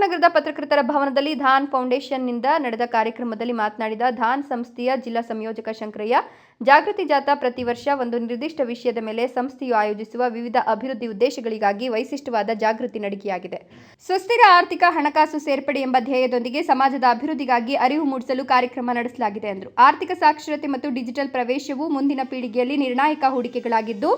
ನಗರದ ಪತ್ರಕರ್ತರ ಭವನದಲ್ಲಿ ಧಾನ್ ಫೌಂಡೇಶನ್ನಿಂದ ನಡೆದ ಕಾರ್ಯಕ್ರಮದಲ್ಲಿ ಮಾತನಾಡಿದ ಧಾನ್ ಸಂಸ್ಥೆಯ ಜಿಲ್ಲಾ ಸಂಯೋಜಕ ಶಂಕರಯ್ಯ, ಜಾಗೃತಿ ಜಾಥಾ ಪ್ರತಿ ವರ್ಷ ಒಂದು ನಿರ್ದಿಷ್ಟ ವಿಷಯದ ಮೇಲೆ ಸಂಸ್ಥೆಯು ಆಯೋಜಿಸುವ ವಿವಿಧ ಅಭಿವೃದ್ಧಿ ಉದ್ದೇಶಗಳಿಗಾಗಿ ವೈಶಿಷ್ಟ್ಯವಾದ ಜಾಗೃತಿ ನಡಿಗೆಯಾಗಿದೆ. ಸುಸ್ಥಿರ ಆರ್ಥಿಕ ಹಣಕಾಸು ಸೇರ್ಪಡೆ ಎಂಬ ಧ್ಯೇಯದೊಂದಿಗೆ ಸಮಾಜದ ಅಭಿವೃದ್ಧಿಗಾಗಿ ಅರಿವು ಮೂಡಿಸಲು ಕಾರ್ಯಕ್ರಮ ನಡೆಸಲಾಗಿದೆ ಎಂದರು. ಆರ್ಥಿಕ ಸಾಕ್ಷರತೆ ಮತ್ತು ಡಿಜಿಟಲ್ ಪ್ರವೇಶವು ಮುಂದಿನ ಪೀಳಿಗೆಯಲ್ಲಿ ನಿರ್ಣಾಯಕ ಹೂಡಿಕೆಗಳಾಗಿದ್ದು,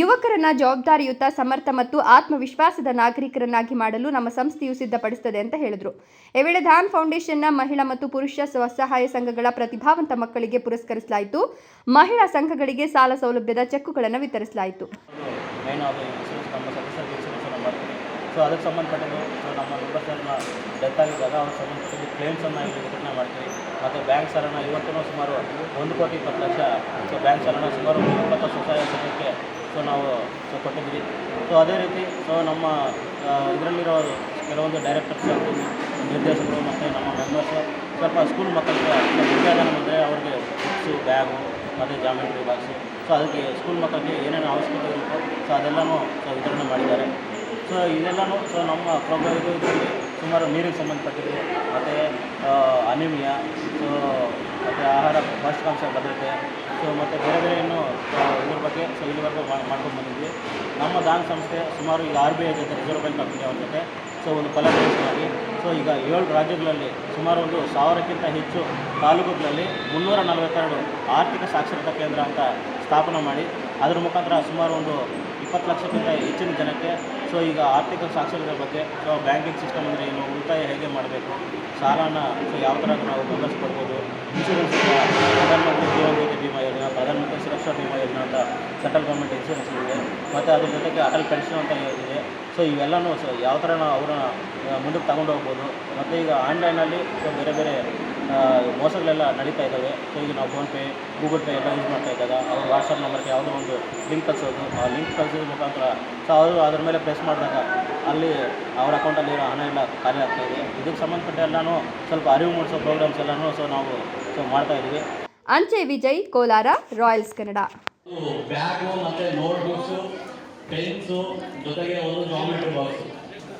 ಯುವಕರನ್ನ ಜವಾಬ್ದಾರಿಯುತ, ಸಮರ್ಥ ಮತ್ತು ಆತ್ಮವಿಶ್ವಾಸದ ನಾಗರಿಕರನ್ನಾಗಿ ಮಾಡಲು ನಮ್ಮ ಸಂಸ್ಥೆಯು ಸಿದ್ಧಪಡಿಸುತ್ತದೆ ಅಂತ ಹೇಳಿದರು. ಈ ವೇಳೆ ಧಾನ್ ಫೌಂಡೇಶನ್ನ ಮಹಿಳಾ ಮತ್ತು ಪುರುಷ ಸ್ವಸಹಾಯ ಸಂಘಗಳ ಪ್ರತಿಭಾವಂತ ಮಕ್ಕಳಿಗೆ ಪುರಸ್ಕರಿಸಲಾಯಿತು. ಮಹಿಳಾ ಸಂಘಗಳಿಗೆ ಸಾಲ ಸೌಲಭ್ಯದ ಚೆಕ್ಗಳನ್ನು ವಿತರಿಸಲಾಯಿತು. ಸೊ ಅದಕ್ಕೆ ಸಂಬಂಧಪಟ್ಟಿದ್ದು ನಮ್ಮ ಮೆಂಬರ್ಸ್ನ ಡೆತ್ ಆಗಿದ್ದಾಗ ಅವ್ರಿಗೆ ಸಂಬಂಧಪಟ್ಟಿದ್ದು ಕ್ಲೇಮ್ಸನ್ನು ಇಲ್ಲಿ ವಿತರಣೆ ಮಾಡ್ತೀವಿ. ಮತ್ತು ಬ್ಯಾಂಕ್ ಸಾಲನ ಇವತ್ತೂ ಸುಮಾರು 1,20,00,000 ಸೊ ಬ್ಯಾಂಕ್ ಸಾಲನ ಸುಮಾರು 20 ಸ್ವಸಹಾಯ ಸಂಘಕ್ಕೆ ನಾವು ಕೊಟ್ಟಿದ್ವಿ. ಸೊ ಅದೇ ರೀತಿ ನಮ್ಮ ಇದರಲ್ಲಿರೋ ಕೆಲವೊಂದು ಡೈರೆಕ್ಟರ್ಸ್, ನಿರ್ದೇಶಕರು ಮತ್ತು ನಮ್ಮ ಮೆಂಬರ್ಸು ಸ್ವಲ್ಪ ಸ್ಕೂಲ್ ಮಕ್ಕಳಿಗೆ ವಿದ್ಯಾದಾನ ಅಂದರೆ ಅವ್ರಿಗೆ ಬುಕ್ಸು, ಬ್ಯಾಗು ಮತ್ತು ಜಾಮೆಟ್ರಿ ಬಾಕ್ಸು, ಸೊ ಅದಕ್ಕೆ ಸ್ಕೂಲ್ ಮಕ್ಕಳಿಗೆ ಏನೇನು ಅವಶ್ಯಕತೆ ಇರುತ್ತೋ ಸೊ ಅದೆಲ್ಲನೂ ವಿತರಣೆ ಮಾಡಿದ್ದಾರೆ. ಸೊ ಇದೆಲ್ಲನೂ ನಮ್ಮ ಇದರಲ್ಲಿ ಸುಮಾರು ನೀರಿಗೆ ಸಂಬಂಧಪಟ್ಟಿದ್ದು ಮತ್ತು ಅನಿಮಿಯಾ, ಸೊ ಮತ್ತು ಆಹಾರ ಪೌಷ್ಟಿಕಾಂಶ ಭದ್ರತೆ, ಸೊ ಮತ್ತು ಬೇರೆ ಬೇರೆ ಇನ್ನೂ ಇದ್ರ ಬಗ್ಗೆ ಇಲ್ಲಿವರೆಗೂ ಮಾಡ್ಕೊಂಡು ಬಂದಿದ್ವಿ. ನಮ್ಮ ಧಾನ್ ಸಂಸ್ಥೆ ಸುಮಾರು ಈಗ RBI ಜೊತೆ, ರಿಸರ್ವ್ ಬ್ಯಾಂಕ್ ಆಫ್ ಇಂಡಿಯಾ ಅವ್ರ ಜೊತೆ ಒಂದು ಕೊಲಾಬರೇಷನ್ ಸೊ ಈಗ 7 ರಾಜ್ಯಗಳಲ್ಲಿ ಸುಮಾರು 1,000ಕ್ಕಿಂತ ಹೆಚ್ಚು ತಾಲೂಕುಗಳಲ್ಲಿ 342 ಆರ್ಥಿಕ ಸಾಕ್ಷರತಾ ಕೇಂದ್ರ ಅಂತ ಸ್ಥಾಪನೆ ಮಾಡಿ ಅದರ ಮುಖಾಂತರ ಸುಮಾರು 20 ಲಕ್ಷಕ್ಕಿಂತ ಹೆಚ್ಚಿನ ಜನಕ್ಕೆ ಸೊ ಈಗ ಆರ್ಥಿಕ ಸಾಕ್ಷರತೆ ಬಗ್ಗೆ, ಸೊ ಬ್ಯಾಂಕಿಂಗ್ ಸಿಸ್ಟಮ್ ಅಂದರೆ ಏನು, ಉಳಿತಾಯ ಹೇಗೆ ಮಾಡಬೇಕು, ಸಾಲನ ಸೊ ಯಾವ ಥರ ನಾವು ಮೆಂಬರ್ಸ್ ಕೊಡ್ಬೋದು, ಇನ್ಶೂರೆನ್ಸ್ ಪ್ರಧಾನಮಂತ್ರಿ ಜೀವನ ಜ್ಯೋತಿ ಬಿಮಾ ಯೋಜನೆ, ಪ್ರಧಾನಮಂತ್ರಿ ಸುರಕ್ಷಾ ಬಿಮಾ ಯೋಜನೆ ಅಂತ ಸೆಂಟ್ರಲ್ ಗೌರ್ಮೆಂಟ್ ಇನ್ಶೂರೆನ್ಸ್ ಇದೆ, ಮತ್ತು ಅದ್ರ ಜೊತೆಗೆ ಅಟಲ್ ಪೆನ್ಷನ್ ಅಂತ ಇದೆ. ಸೊ ಇವೆಲ್ಲನೂ ಸೊ ಯಾವ ಥರ ನಾವು ಅವ್ರನ್ನ ಮುಂದಕ್ಕೆ ತಗೊಂಡು ಹೋಗ್ಬೋದು. ಮತ್ತು ಈಗ ಆನ್ಲೈನಲ್ಲಿ ಸೊ ಬೇರೆ ಬೇರೆ ಮೋಸಗಳೆಲ್ಲ ನಡೀತಾ ಇದ್ದಾವೆ. ಸೊ ಈಗ ನಾವು ಫೋನ್ಪೇ, ಗೂಗಲ್ ಪೇ ಎಲ್ಲ ಯೂಸ್ ಮಾಡ್ತಾ ಇದ್ದಾಗ ಅವ್ರ ವಾಟ್ಸಪ್ ನಂಬರ್ಗೆ ಯಾವುದೋ ಒಂದು ಲಿಂಕ್ ಕಳಿಸೋದು, ಆ ಲಿಂಕ್ ಕಳಿಸೋದ್ರ ಮುಖಾಂತರ ಸೊ ಅವರು ಅದ್ರ ಮೇಲೆ ಪ್ರೆಸ್ ಮಾಡಿದಾಗ ಅಲ್ಲಿ ಅವ್ರ ಅಕೌಂಟಲ್ಲಿ ಇರೋ ಹಣ ಎಲ್ಲ ಖಾಲಿ ಆಗ್ತಾಯಿದೆ. ಇದಕ್ಕೆ ಸಂಬಂಧಪಟ್ಟ ಎಲ್ಲನೂ ಸ್ವಲ್ಪ ಅರಿವು ಮೂಡಿಸೋ ಪ್ರೋಗ್ರಾಮ್ಸ್ ಎಲ್ಲನೂ ಸೊ ನಾವು ಮಾಡ್ತಾಯಿದ್ದೀವಿ. ಅಂಚೆ ವಿಜಯ್, ಕೋಲಾರ, ರಾಯಲ್ಸ್ ಕನ್ನಡ. ಬ್ಯಾಗು ಮತ್ತು ನೋಟ್ಬುಕ್ಸು, ಪೆನ್ಸು, ಜೊತೆಗೆ ಒಂದು ಜಾಮೆಟ್ರಿ ಬಾಕ್ಸು